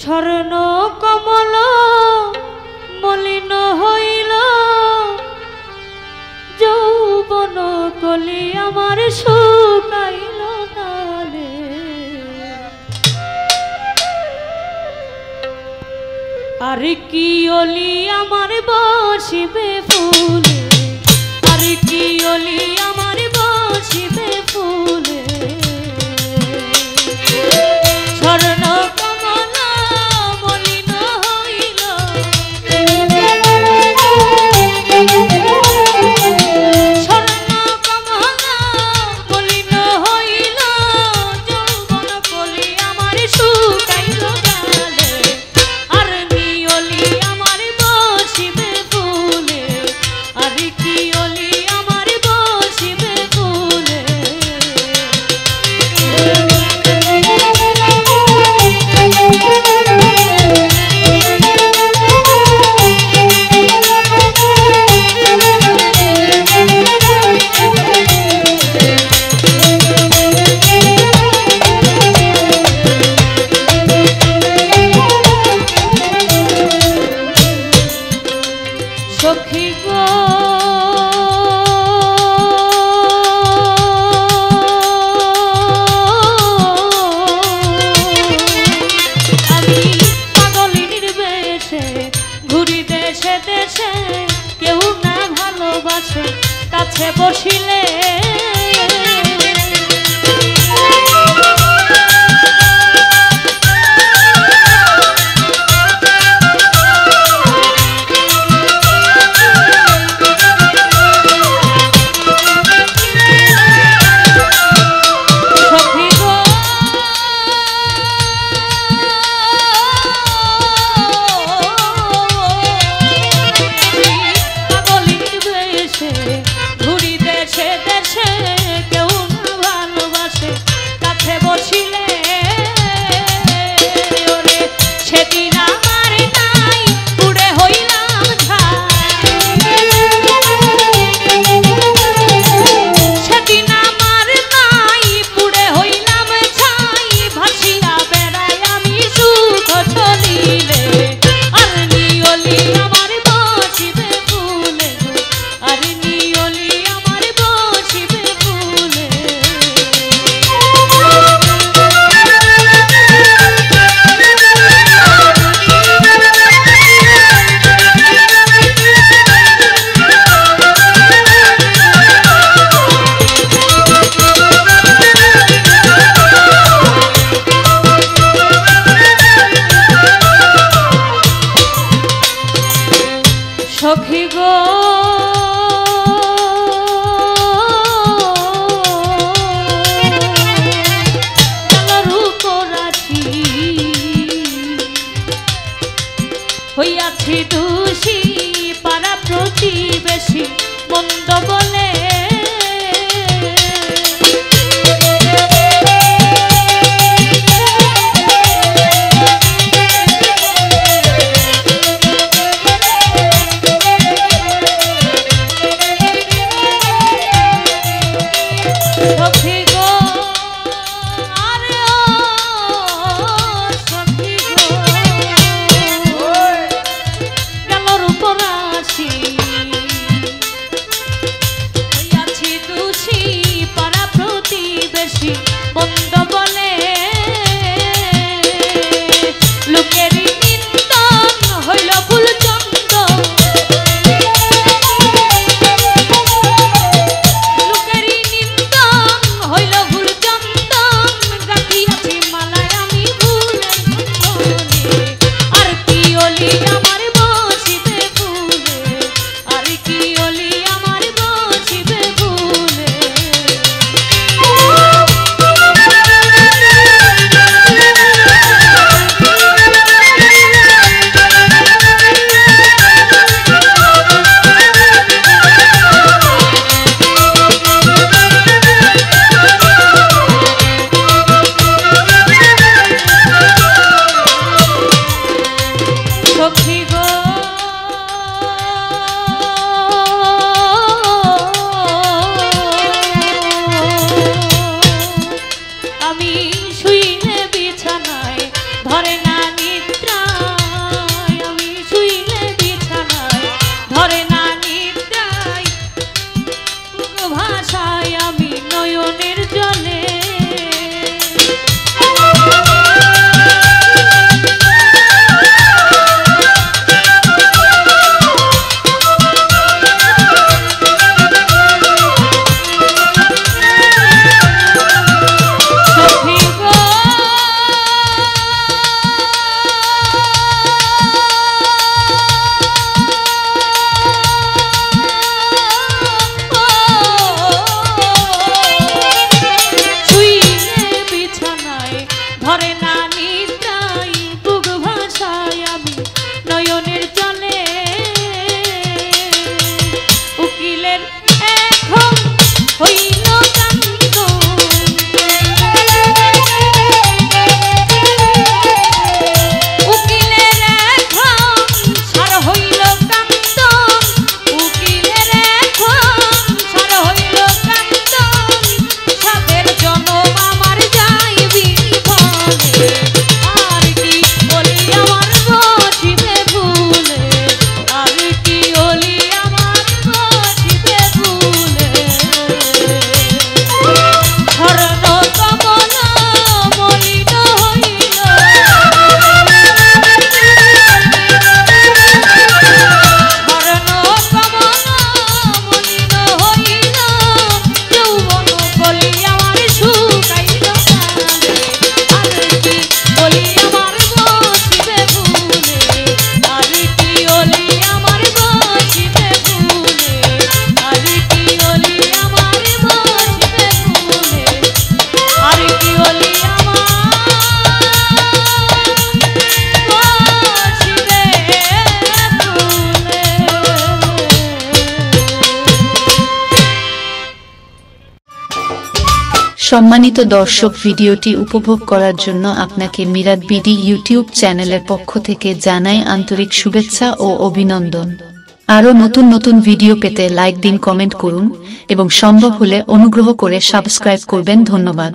স্বর্ণ কমল মলিন হইল যৌবন কলি আমার শুকাইল নালে। আর কি অলি আমার বসিবে ফুলে, আর কি অলি আমার বসিবে ফুলে। স্বর্ণ কমল মলিন হইল স্বর্ণ কমল মলিন হইল যৌবন কলি আমার শুকাইল নালে। আর নিয়লি আমার বসিবে ফুলে, আর কি অলি আমার বসিবে ফুলে। সখী গো আমি পাগলিনীর বেশে ঘুরি দেশে দেশে, কেউ না ভালোবাসে কাছে বসিলে। ঘুরি দেশে দেশে কেউ না ভালোবাসে কাছে বসিলে। ওরে সেদিন আমার নাই পুড়ে হইলাম ছাই, সেদিন আমার নাই পুড়ে হইলাম ছাই, ভাসিয়া বেড়াই আমি সুখ চলিলে। আর নিয়লি আমার বসিবে ফুলে, আর নিয়লি আমার বসিবে ফুলে। সখী গো হইয়াছি দোষী পাড়া প্রতিবেশী মন্দ বলে। সখী গো আরে ও সখী গো গেল রূপরাশি, হইয়াছি দোষী পাড়া প্রতিবেশী মন্দ বলে। লোকেরই নিন্দন হইল ফুল চন্দন, লোকেরই নিন্দন হইল ফুল চন্দন, গাঁথিয়াছি মালায় আমি ফুলের চন্দনে। আর কি অলি আমার বসিবে ফুলে, আর কি অলি আমার বসিবে ফুলে। সখী গো আমি শুইলে বিছানায় ধরে না নিত্য সম্মানিত দর্শক, ভিডিওটি উপভোগ করার জন্য আপনাকে মিরাত বিডি ইউটিউব চ্যানেলের পক্ষ থেকে জানাই আন্তরিক শুভেচ্ছা ও অভিনন্দন। আরও নতুন নতুন ভিডিও পেতে লাইক দিন, কমেন্ট করুন এবং সম্ভব হলে অনুগ্রহ করে সাবস্ক্রাইব করবেন। ধন্যবাদ।